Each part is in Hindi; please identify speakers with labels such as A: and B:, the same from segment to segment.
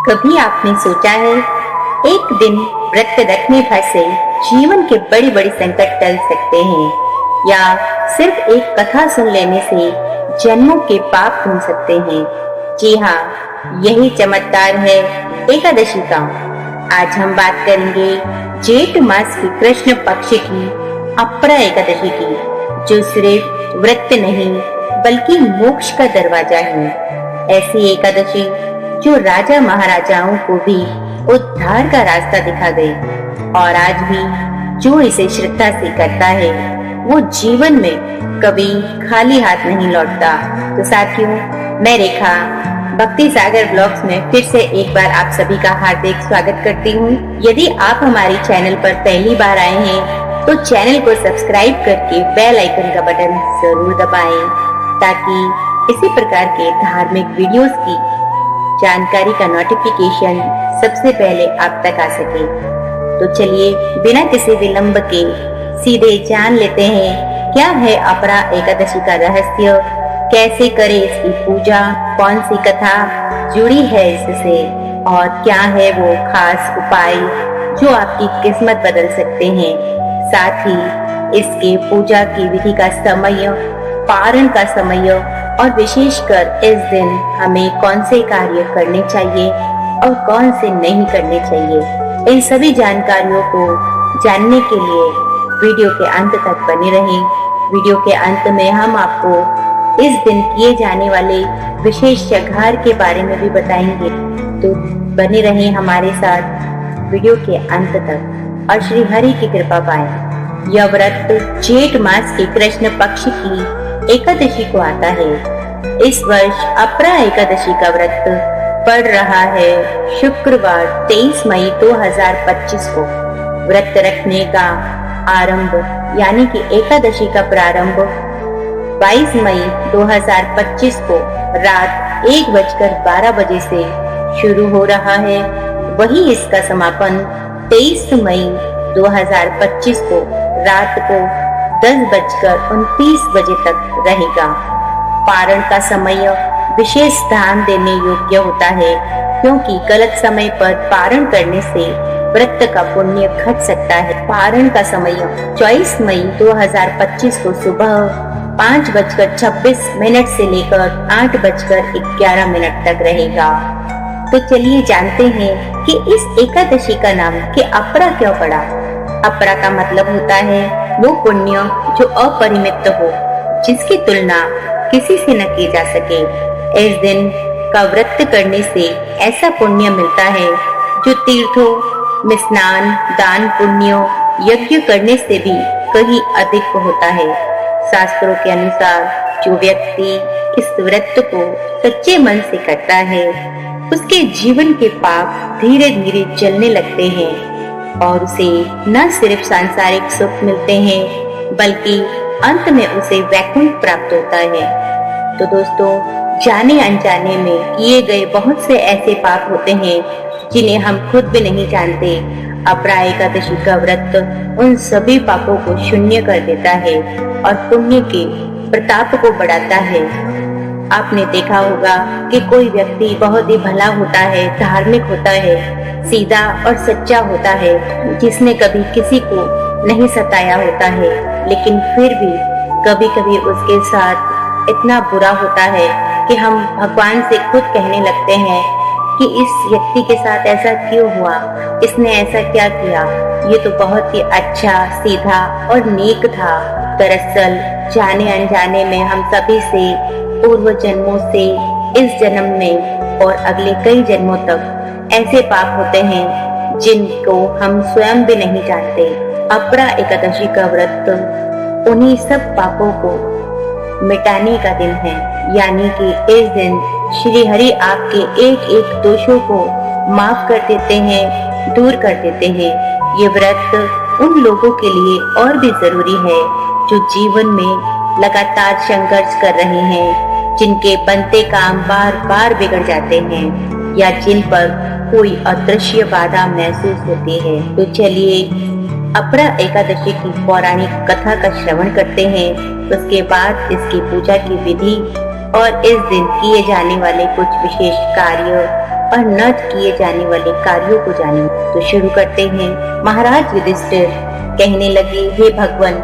A: कभी आपने सोचा है एक दिन व्रत रखने भर से जीवन के बड़े बड़े संकट टल सकते हैं, या सिर्फ एक कथा सुन लेने से जन्मों के पाप धुल सकते हैं। जी हाँ, यही चमत्कार है एकादशी का। आज हम बात करेंगे जेठ मास की कृष्ण पक्ष की अपरा एकादशी की, जो सिर्फ व्रत नहीं बल्कि मोक्ष का दरवाजा है। ऐसी एकादशी जो राजा महाराजाओं को भी उद्धार का रास्ता दिखा गई, और आज भी जो इसे श्रद्धा से करता है वो जीवन में कभी खाली हाथ नहीं लौटता। तो साथियों, मैं रेखा भक्ति सागर ब्लॉग्स में फिर से एक बार आप सभी का हार्दिक स्वागत करती हूँ। यदि आप हमारे चैनल पर पहली बार आए हैं तो चैनल को सब्सक्राइब करके बेल आइकन का बटन जरूर दबाएं, ताकि इसी प्रकार के धार्मिक वीडियोस की जानकारी का नोटिफिकेशन सबसे पहले आप तक आ सके। तो चलिए बिना किसी विलंब के सीधे जान लेते हैं क्या है अपरा एकादशी का रहस्य, कैसे करें इसकी पूजा, कौन सी कथा जुड़ी है इससे, और क्या है वो खास उपाय जो आपकी किस्मत बदल सकते हैं। साथ ही इसके पूजा की विधि का समय, पारण का समय, और विशेषकर इस दिन हमें कौन से कार्य करने चाहिए और कौन से नहीं करने चाहिए, इन सभी जानकारियों को जानने के लिए वीडियो के अंत तक बने रहें। वीडियो के अंत में हम आपको इस दिन किए जाने वाले विशेष जगहार के बारे में भी बताएंगे, तो बने रहें हमारे साथ वीडियो के अंत तक और श्री हरि की कृपा पाएं। यह व्रत जेठ मास के कृष्ण पक्ष की एकादशी को आता है। इस वर्ष अपरा एकादशी का व्रत पड़ रहा है शुक्रवार 23 मई 2025 को। व्रत रखने का आरंभ यानी कि एकादशी का प्रारंभ 22 मई 2025 को रात 1:12 बजे से शुरू हो रहा है। वही इसका समापन 23 मई 2025 को रात को 10:29 बजे तक रहेगा। पारण का समय विशेष ध्यान देने योग्य होता है, क्योंकि गलत समय पर पारण करने से व्रत का पुण्य घट सकता है। पारण का समय 24 मई 2025 को सुबह 5:26 से लेकर 8:11 तक रहेगा। तो चलिए जानते हैं कि इस एकादशी का नाम कि अपरा क्यों पड़ा। अपरा का मतलब होता है वो पुण्य जो अपरिमित हो, जिसकी तुलना किसी से न की जा सके। इस दिन का व्रत करने से ऐसा पुण्य मिलता है जो तीर्थों में स्नान, दान पुण्य, यज्ञ करने से भी कहीं अधिक होता है। शास्त्रों के अनुसार जो व्यक्ति इस व्रत को सच्चे मन से करता है, उसके जीवन के पाप धीरे धीरे जलने लगते हैं और उसे न सिर्फ सांसारिक सुख मिलते हैं, बल्कि अंत में उसे वैकुंठ प्राप्त होता है। तो दोस्तों, जाने अनजाने में किए गए बहुत से ऐसे पाप होते हैं जिन्हें हम खुद भी नहीं जानते। अपरा एकादशी का व्रत उन सभी पापों को शून्य कर देता है और पुण्य के प्रताप को बढ़ाता है। आपने देखा होगा कि कोई व्यक्ति बहुत ही भला होता है, धार्मिक होता है, सीधा और सच्चा होता है, जिसने कभी किसी को नहीं सताया होता है, लेकिन फिर भी कभी कभी उसके साथ इतना बुरा होता है कि हम भगवान से खुद कहने लगते हैं कि इस व्यक्ति के साथ ऐसा क्यों हुआ, इसने ऐसा क्या किया, ये तो बहुत ही अच्छा, सीधा और नेक था। दरअसल जाने अनजाने में हम सभी से पूर्व जन्मों से इस जन्म में और अगले कई जन्मों तक ऐसे पाप होते हैं जिनको हम स्वयं भी नहीं जानते। अपरा एकादशी का व्रत उन्हीं सब पापों को मिटाने का दिन है, यानी कि इस दिन श्री हरि आपके एक एक दोषों को माफ कर देते हैं, दूर कर देते हैं। ये व्रत उन लोगों के लिए और भी जरूरी है जो जीवन में लगातार संघर्ष कर रहे हैं, जिनके बनते काम बार बार बिगड़ जाते हैं, या जिन पर कोई अदृश्य बाधा महसूस होती है। तो चलिए अपरा एकादशी की पौराणिक कथा का श्रवण करते हैं, उसके बाद इसकी पूजा की विधि और इस दिन किए जाने वाले कुछ विशेष कार्य और न किए जाने वाले कार्यों को जाने। तो शुरू करते हैं। महाराज युधिष्ठिर कहने लगे, हे भगवान,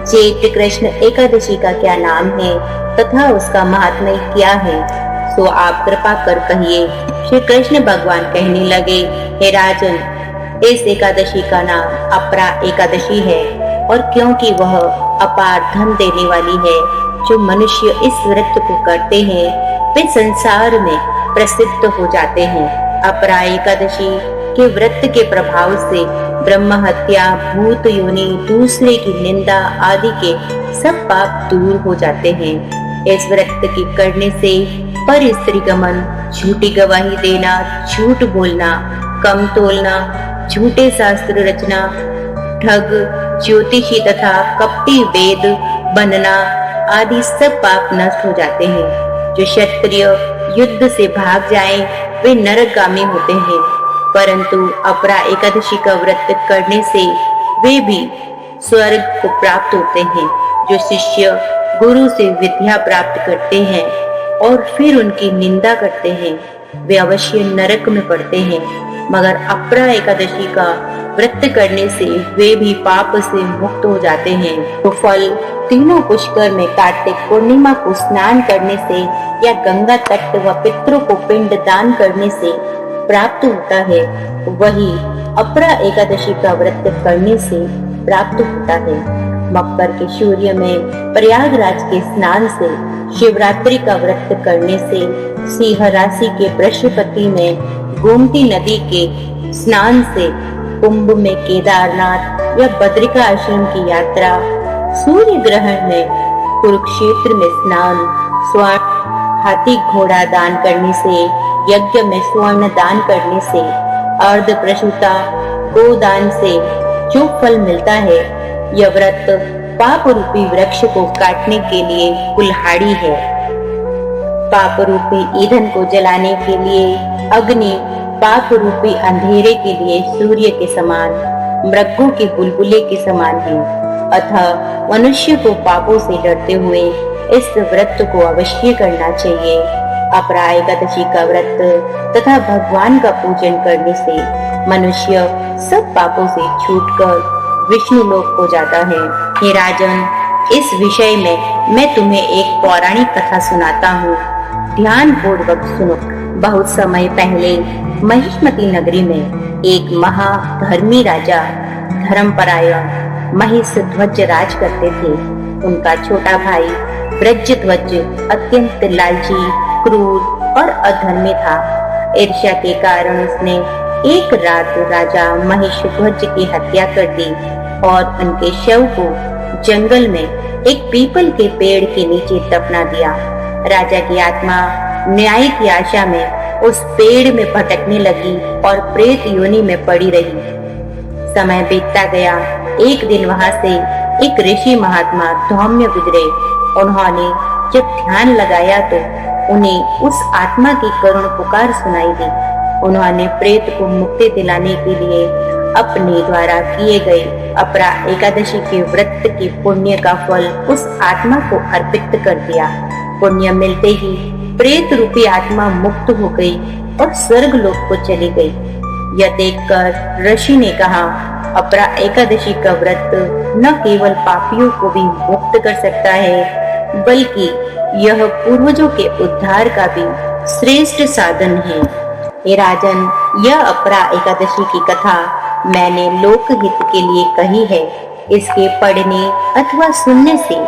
A: चैत्र कृष्ण एकादशी का क्या नाम है तथा उसका महात्म्य क्या है, सो आप कृपा कर कहिए। श्री कृष्ण भगवान कहने लगे, हे राजन, इस एकादशी का नाम अपरा एकादशी है, और क्योंकि वह अपार धन देने वाली है, जो मनुष्य इस व्रत को करते हैं वे संसार में प्रसिद्ध हो जाते हैं। अपरा एकादशी के व्रत के प्रभाव से ब्रह्म हत्या, भूत योनि, दूसरे की निंदा आदि के सब पाप दूर हो जाते हैं। इस व्रत की करने से पर स्त्री गमन, झूठी गवाही देना, झूठ बोलना, कम तोलना, झूठे शास्त्र रचना, ठग, ज्योतिषी तथा कपटी वेद बनना आदि सब पाप नष्ट हो जाते हैं। जो क्षत्रिय युद्ध से भाग जाएं, वे नरकगामी होते हैं, परंतु अपरा एकादशी का व्रत करने से वे भी स्वर्ग को प्राप्त होते हैं। जो शिष्य गुरु से विद्या प्राप्त करते हैं और फिर उनकी निंदा करते हैं, वे अवश्य नरक में पड़ते हैं, मगर अपरा एकादशी का व्रत करने से वे भी पाप से मुक्त हो जाते हैं। तो फल तीनों पुष्कर में कार्तिक पूर्णिमा को स्नान करने से या गंगा तट व पितरों को पिंड दान करने से प्राप्त होता है, वही अपरा एकादशी का व्रत करने से प्राप्त होता है। मकर के सूर्य में प्रयागराज के स्नान से, शिवरात्रि का व्रत करने से, सिंह राशि के बृहस्पति में गोमती नदी के स्नान से, कुंभ में केदारनाथ या बद्रिका आश्रम की यात्रा, सूर्य ग्रहण में कुरुक्षेत्र में स्नान, स्वर्ण हाथी घोड़ा दान करने से, यज्ञ में स्वर्ण दान करने से, अर्ध प्रसूता गोदान से जो फल मिलता है, यह व्रत पाप रूपी वृक्ष को काटने के लिए कुल्हाड़ी है। पाप रूपी ईंधन को जलाने के लिए अग्नि, पाप रूपी अंधेरे के लिए सूर्य के समान, मृगों के बुलबुले के समान है। अतः मनुष्य को पापों से डरते हुए इस व्रत को अवश्य करना चाहिए। अपरा एकादशी का व्रत तथा भगवान का पूजन करने से मनुष्य सब पापों से छूटकर विष्णु लोक को जाता है। हे राजन, इस विषय में मैं तुम्हें एक पौराणिक कथा सुनाता हूँ, ध्यान पूर्वक सुनो। बहुत समय पहले महिष्मती नगरी में एक महाधर्मी राजा धर्मपरायण महिषध्वज राज करते थे। उनका छोटा भाई ब्रजध्वज अत्यंत लालची, क्रूर और अधर्मी था। ईर्ष्या के कारण उसने एक रात राजा महिषध्वज की हत्या कर दी और उनके शव को जंगल में एक पीपल के पेड़ के नीचे दफना दिया। राजा की आत्मा न्याय की आशा में उस पेड़ में भटकने लगी और प्रेत योनि में पड़ी रही। समय बीतता गया। एक दिन वहां से एक ऋषि महात्मा धौम्य गुजरे। उन्होंने जब ध्यान लगाया तो उन्हें उस आत्मा की करुण पुकार सुनाई दी। उन्होंने प्रेत को मुक्ति दिलाने के लिए अपने द्वारा किए गए अपरा एकादशी के व्रत के पुण्य का फल उस आत्मा को अर्पित कर दिया। पुण्य मिलते ही प्रेत रूपी आत्मा मुक्त हो गई और स्वर्ग लोक को चली गई। यह देखकर ऋषि ने कहा, अपरा एकादशी का व्रत न केवल पापियों को भी मुक्त कर सकता है, बल्कि यह पूर्वजों के उद्धार का भी श्रेष्ठ साधन है। हे राजन, यह अपरा एकादशी की कथा मैंने लोकहित के लिए कही है। इसके पढ़ने अथवा सुनने से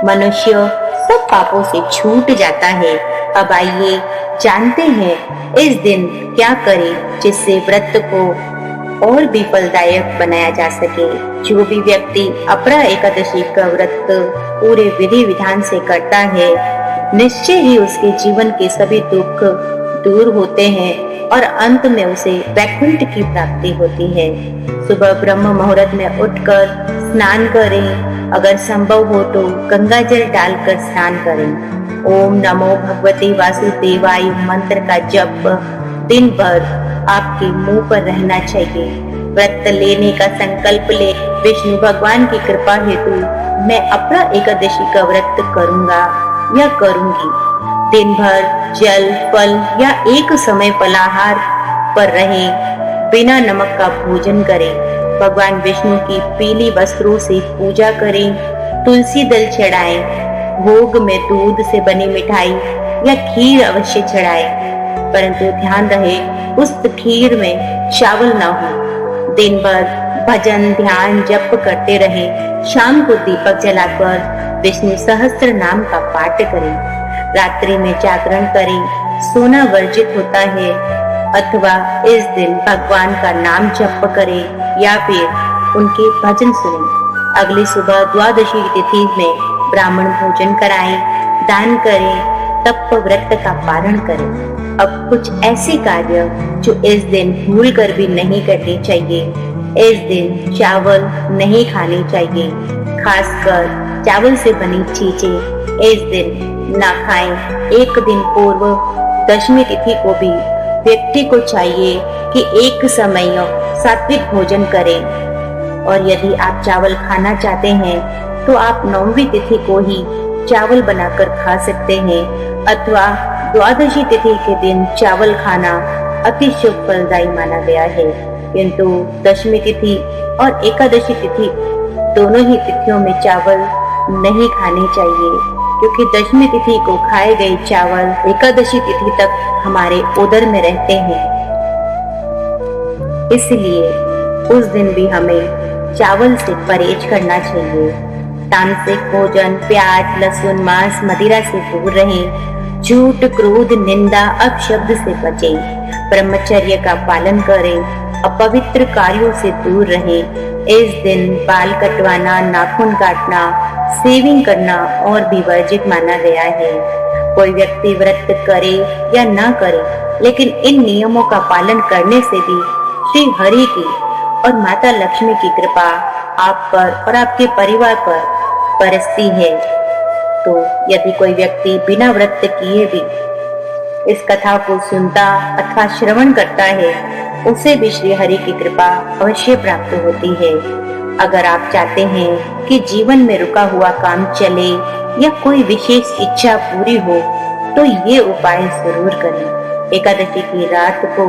A: मनुष्य सब पापों से छूट जाता है। अब आइए जानते हैं इस दिन क्या करें जिससे व्रत को और भी फलदायक बनाया जा सके। जो भी व्यक्ति अपरा एकादशी का व्रत पूरे विधि विधान से करता है, निश्चय ही उसके जीवन के सभी दुख दूर होते हैं और अंत में उसे वैकुंठ की प्राप्ति होती है। सुबह ब्रह्म मुहूर्त में उठकर स्नान करें, अगर संभव हो तो गंगा जल डालकर स्नान करें। ओम नमो भगवते वासुदेवाय मंत्र का जप दिन भर आपके मुंह पर रहना चाहिए। व्रत लेने का संकल्प ले। विष्णु भगवान की कृपा हेतु मैं अपरा एकादशी का व्रत करूंगा या करूंगी। दिन भर जल, फल या एक समय फलाहार पर रहे, बिना नमक का भोजन करें, भगवान विष्णु की पीली वस्त्रों से पूजा करें, तुलसी दल चढ़ाएं, भोग में दूध से बनी मिठाई या खीर अवश्य चढ़ाएं, परंतु ध्यान रहे उस खीर में चावल न हो। दिन भर भजन ध्यान जप करते रहें, शाम को दीपक जलाकर विष्णु सहस्त्र नाम का पाठ करें, रात्रि में जागरण करें, सोना वर्जित होता है, अथवा इस दिन भगवान का नाम जप करें या फिर उनके भजन सुनें। अगली सुबह द्वादशी तिथि में ब्राह्मण भोजन कराएं, दान करें, तप व्रत का पारण करें। अब कुछ ऐसे कार्य जो इस दिन भूल कर भी नहीं करने चाहिए। इस दिन चावल नहीं खाने चाहिए, खासकर चावल से बनी चीजें इस दिन ना खाएं। एक दिन पूर्व दशमी तिथि को भी व्यक्ति को चाहिए कि एक समय सात्विक भोजन करें, और यदि आप चावल खाना चाहते हैं तो आप 9वीं तिथि को ही चावल बनाकर खा सकते हैं, अथवा द्वादशी तिथि के दिन चावल खाना अति शुभ फलदायी माना गया है। किंतु दशमी तिथि और एकादशी तिथि दोनों ही तिथियों में चावल नहीं खाने चाहिए, क्योंकि दशमी तिथि को खाए गए चावल एकादशी तिथि तक हमारे उदर में रहते हैं। इसलिए उस दिन भी हमें चावल से परहेज करना चाहिए। तामसिक भोजन, प्याज, लहसुन, मांस, मदिरा से दूर रहें। झूठ, क्रोध, निंदा, अपशब्द से बचें। ब्रह्मचर्य का पालन करें। अपवित्र कार्यों से दूर रहें। इस दिन बाल कटवाना, नाखून काटना, शेविंग करना और भी वर्जित माना गया है। कोई व्यक्ति व्रत करे या ना करे, लेकिन इन नियमों का पालन करने से भी श्री हरि की और माता लक्ष्मी की कृपा आप पर और आपके परिवार पर बरसती है। तो यदि कोई व्यक्ति बिना व्रत किए भी इस कथा को सुनता अथवा श्रवण करता है, उसे भी श्री हरि की कृपा अवश्य प्राप्त होती है। अगर आप चाहते हैं कि जीवन में रुका हुआ काम चले या कोई विशेष इच्छा पूरी हो, तो ये उपाय जरूर करें। एकादशी की रात को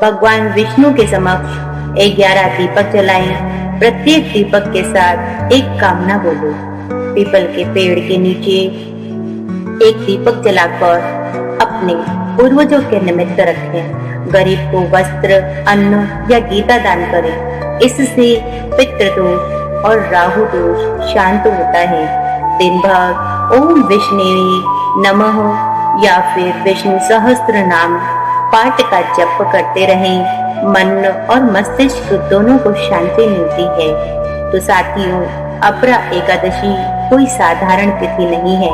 A: भगवान विष्णु के समक्ष 11 दीपक जलाएं। प्रत्येक दीपक के साथ एक कामना बोलो। पीपल के पेड़ के नीचे एक दीपक जलाकर अपने पूर्वजों के निमित्त रखें। गरीब को वस्त्र, अन्न या गीता दान करें। इससे पितृदोष और राहु दोष शांत होता है। दिन भर ओम विष्णुवे नमः या फिर विष्णु सहस्त्र नाम पाठ का जप करते रहें। मन और मस्तिष्क दोनों को शांति मिलती है। तो साथियों, अपरा एकादशी कोई साधारण तिथि नहीं है।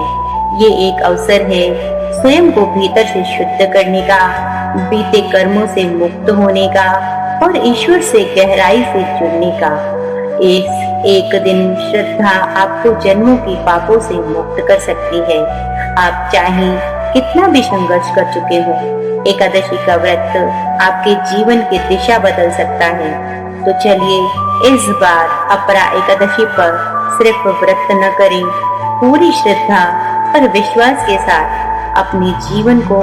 A: ये एक अवसर है स्वयं को भीतर से शुद्ध करने का, बीते कर्मों से मुक्त होने का और ईश्वर से गहराई से जुड़ने का। इस एक दिन श्रद्धा आपको जन्मों की पापों से मुक्त कर सकती है। आप चाहें कितना भी संघर्ष कर चुके हो, एकादशी का व्रत आपके जीवन की दिशा बदल सकता है। तो चलिए इस बार अपरा एकादशी पर सिर्फ व्रत न करें, पूरी श्रद्धा और विश्वास के साथ अपने जीवन को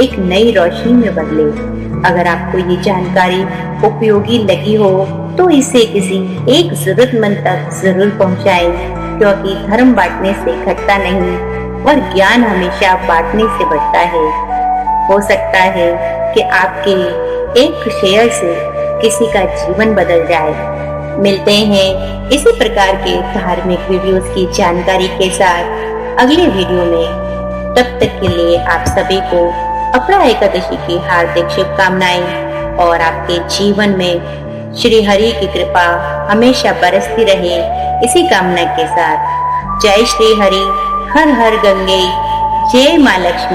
A: एक नई रोशनी में बदलें। अगर आपको ये जानकारी उपयोगी लगी हो तो इसे किसी एक जरूरतमंद तक जरूर पहुंचाएं, क्योंकि धर्म बांटने से घटता नहीं और ज्ञान हमेशा बांटने से बढ़ता है। हो सकता है कि आपके एक शेयर से किसी का जीवन बदल जाए। मिलते हैं इसी प्रकार के धार्मिक वीडियोस की जानकारी के साथ अगले वीडियो में। तब तक के लिए आप सभी को अपरा एकादशी की हार्दिक शुभकामनाएं और आपके जीवन में श्री हरि की कृपा हमेशा बरसती रहे, इसी कामना के साथ। जय श्री हरि, हर हर गंगे, जय माँ लक्ष्मी।